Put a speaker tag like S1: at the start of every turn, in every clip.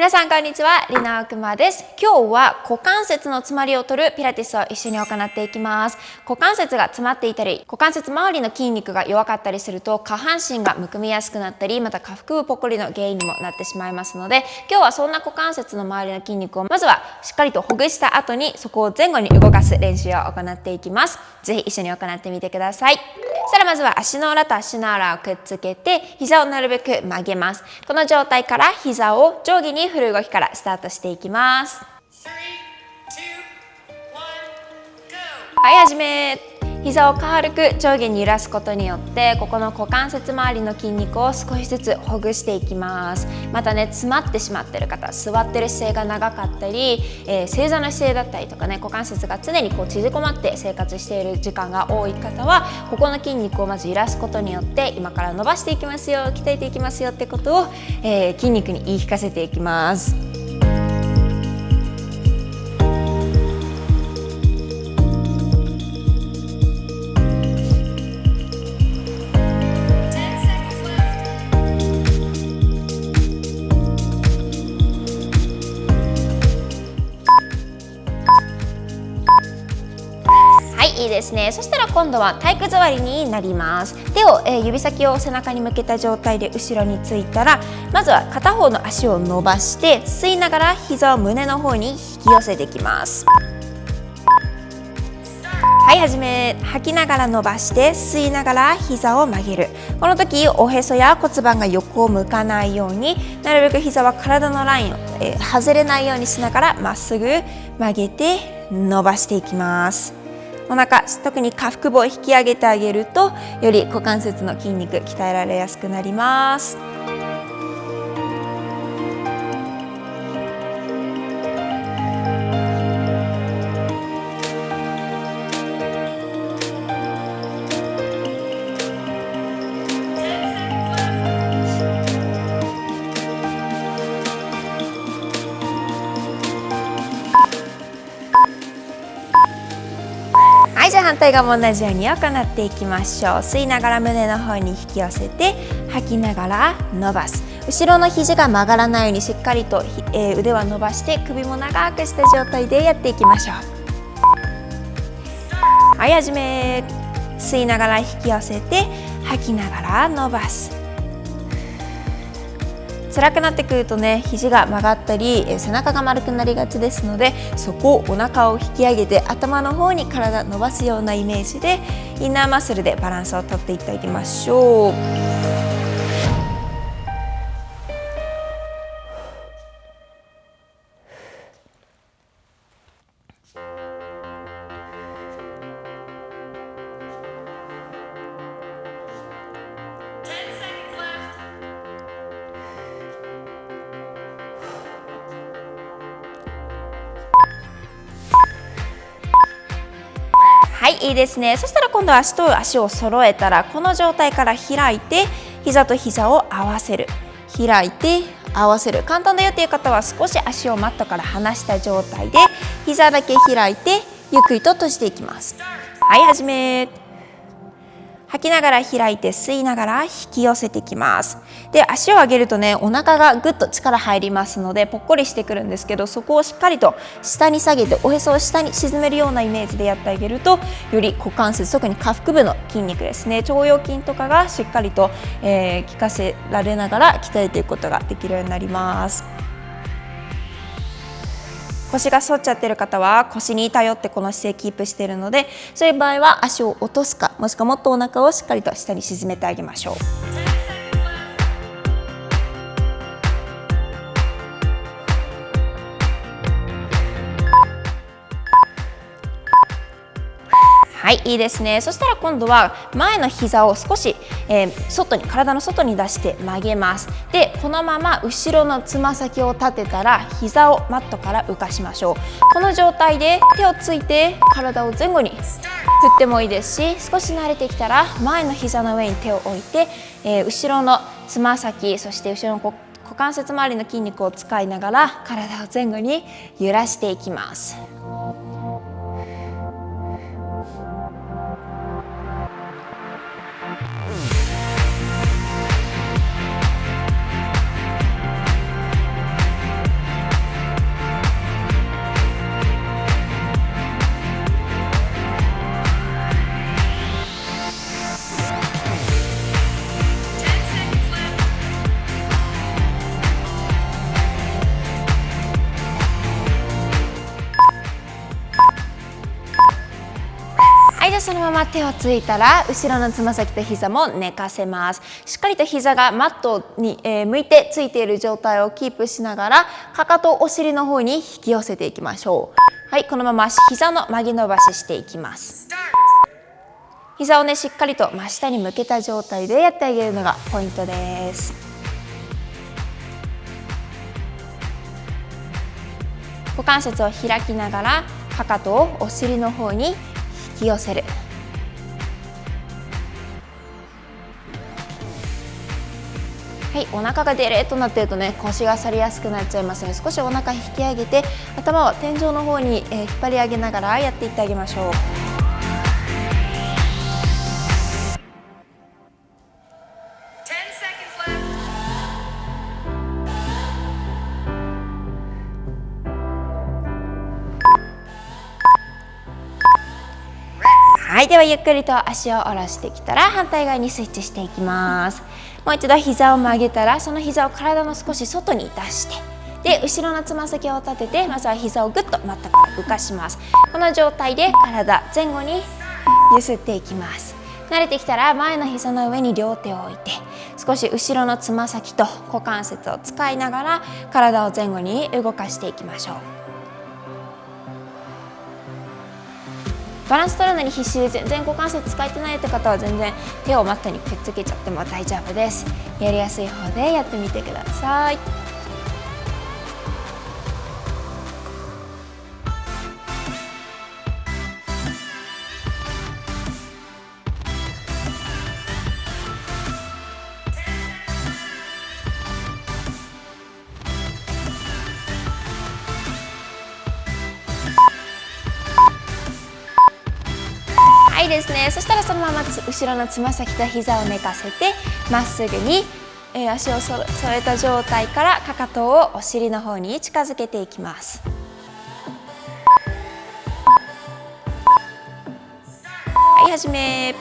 S1: 皆さんこんにちは、リナ・アクマです。今日は股関節の詰まりを取るピラティスを一緒に行っていきます。股関節が詰まっていたり、股関節周りの筋肉が弱かったりすると下半身がむくみやすくなったり、また下腹部ぽっこりの原因にもなってしまいますので、今日はそんな股関節の周りの筋肉をまずはしっかりとほぐした後にそこを前後に動かす練習を行っていきます。ぜひ一緒に行ってみてください。そしたらまずは足の裏と足の裏をくっつけて膝をなるべく曲げます。この状態から膝を上下に振る動きからスタートしていきます。はい、始め。膝を軽く上下に揺らすことによってここの股関節周りの筋肉を少しずつほぐしていきます。またね、詰まってしまっている方、座ってる姿勢が長かったり、正座の姿勢だったりとかね、股関節が常に縮こまって生活している時間が多い方はここの筋肉をまず揺らすことによって今から伸ばしていきますよ、鍛えていきますよってことを、筋肉に言い聞かせていきます。いいですね。そしたら今度は体育座りになります。手を、指先を背中に向けた状態で後ろについたら、まずは片方の足を伸ばして吸いながら膝を胸の方に引き寄せていきます。はい、始め。吐きながら伸ばして吸いながら膝を曲げる。この時おへそや骨盤が横を向かないようになるべく膝は体のラインを、外れないようにしながらまっすぐ曲げて伸ばしていきます。お腹、特に下腹部を引き上げてあげるとより股関節の筋肉鍛えられやすくなります。じゃあ反対側も同じように行っていきましょう。吸いながら胸の方に引き寄せて吐きながら伸ばす。後ろの肘が曲がらないようにしっかりと、腕は伸ばして首も長くした状態でやっていきましょう。はい、始め。吸いながら引き寄せて吐きながら伸ばす。辛くなってくるとね、肘が曲がったり背中が丸くなりがちですので、そこをお腹を引き上げて頭の方に体伸ばすようなイメージでインナーマッスルでバランスをとっていっていきましょう。はい、いいですね。そしたら今度は足と足を揃えたらこの状態から開いて膝と膝を合わせる。開いて合わせる。簡単だよっていう方は少し足をマットから離した状態で膝だけ開いてゆっくりと閉じていきます。はい、始め。吐きながら開いて吸いながら引き寄せていきます。で、足を上げるとね、お腹がぐっと力入りますのでぽっこりしてくるんですけど、そこをしっかりと下に下げておへそを下に沈めるようなイメージでやってあげるとより股関節、特に下腹部の筋肉ですね、腸腰筋とかがしっかりと、効かせられながら鍛えていくことができるようになります。腰が反っちゃってる方は腰に頼ってこの姿勢キープしているので、そういう場合は足を落とすか、もしくはもっとお腹をしっかりと下に沈めてあげましょう。はい、いいですね。そしたら今度は前の膝を少し、体の外に出して曲げます。で、このまま後ろのつま先を立てたら膝をマットから浮かしましょう。この状態で手をついて体を前後に振ってもいいですし、少し慣れてきたら前の膝の上に手を置いて、後ろのつま先、そして後ろの股関節周りの筋肉を使いながら体を前後に揺らしていきます。そのまま手をついたら後ろのつま先と膝も寝かせます。しっかりと膝がマットに、向いてついている状態をキープしながら、かかとをお尻の方に引き寄せていきましょう。はい、このまま膝の曲げ伸ばししていきます。膝をね、しっかりと真下に向けた状態でやってあげるのがポイントです。股関節を開きながらかかとをお尻の方に引き寄せる。はい、お腹がデレッとなっているとね、腰が反りやすくなっちゃいますので、少しお腹引き上げて頭を天井の方に引っ張り上げながらやっていってあげましょう。はい、ではゆっくりと足を下ろしてきたら反対側にスイッチしていきます。もう一度膝を曲げたら、その膝を体の少し外に出して、で後ろのつま先を立てて、まずは膝をぐっとマットから浮かします。この状態で体前後に揺すっていきます。慣れてきたら前の膝の上に両手を置いて、少し後ろのつま先と股関節を使いながら体を前後に動かしていきましょう。バランス取るのに必死で全然股関節使えてないって方は全然手をマットにくっつけちゃっても大丈夫です。やりやすい方でやってみてください。はいですね。そしたらそのまま後ろのつま先と膝を寝かせて、まっすぐに、足を添えた状態からかかとをお尻の方に近づけていきます。はい、始め。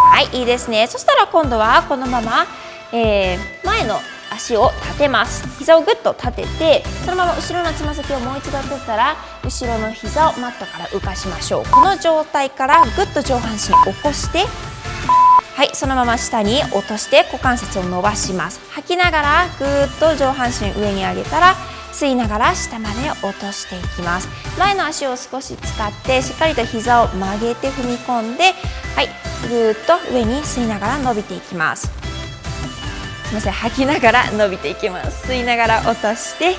S1: はい、いいですね。そしたら今度はこのまま、前の足を立てます。膝をぐっと立てて、そのまま後ろのつま先をもう一度立ったら、後ろの膝をマットから浮かしましょう。この状態からぐっと上半身起こして、はい、そのまま下に落として股関節を伸ばします。吐きながらぐーっと上半身上に上げたら、吸いながら下まで落としていきます。前の足を少し使ってしっかりと膝を曲げて踏み込んで、はい、ぐーっと上に吸いながら伸びていきます。すみません、吐きながら伸びていきます。吸いながら落として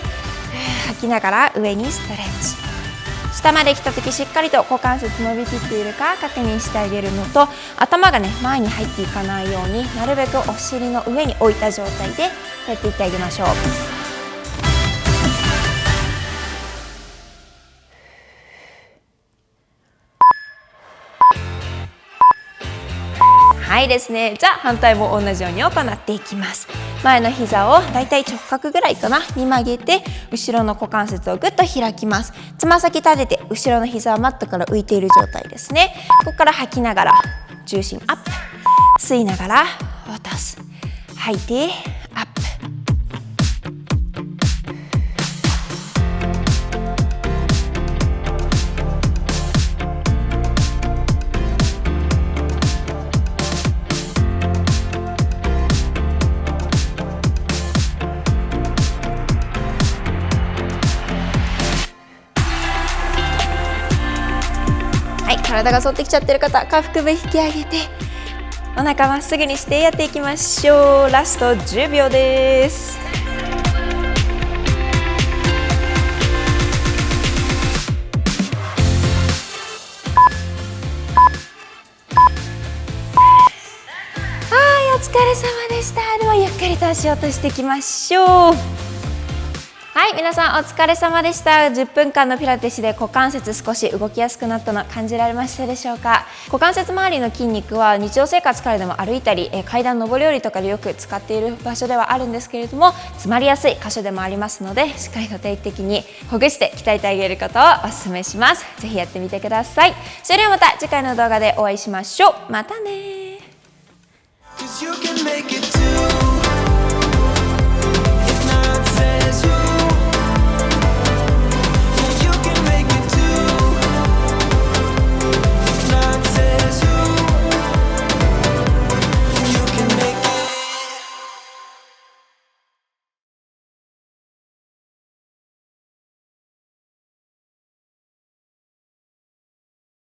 S1: 吐きながら上にストレッチ。下まで来た時しっかりと股関節伸びきっているか確認してあげるのと、頭がね前に入っていかないようになるべくお尻の上に置いた状態でやっていってあげましょう。はいですね。じゃあ反対も同じように行っていきます。前の膝をだいたい直角ぐらいかなに曲げて、後ろの股関節をぐっと開きます。つま先立てて後ろの膝はマットから浮いている状態ですね。ここから吐きながら重心アップ、吸いながら落とす、吐いてアップ。体が反ってきちゃってる方、下腹部引き上げてお腹まっすぐにしてやっていきましょう。ラスト10秒です。様でした。ではゆっくりと足を落としていきましょう。はい、皆さんお疲れ様でした。10分間のピラティスで股関節少し動きやすくなったの感じられましたでしょうか。股関節周りの筋肉は日常生活からでも歩いたり階段上り下りとかでよく使っている場所ではあるんですけれども、詰まりやすい箇所でもありますので、しっかりと定期的にほぐして鍛えてあげることをお勧めします。ぜひやってみてください。それではまた次回の動画でお会いしましょう。またね。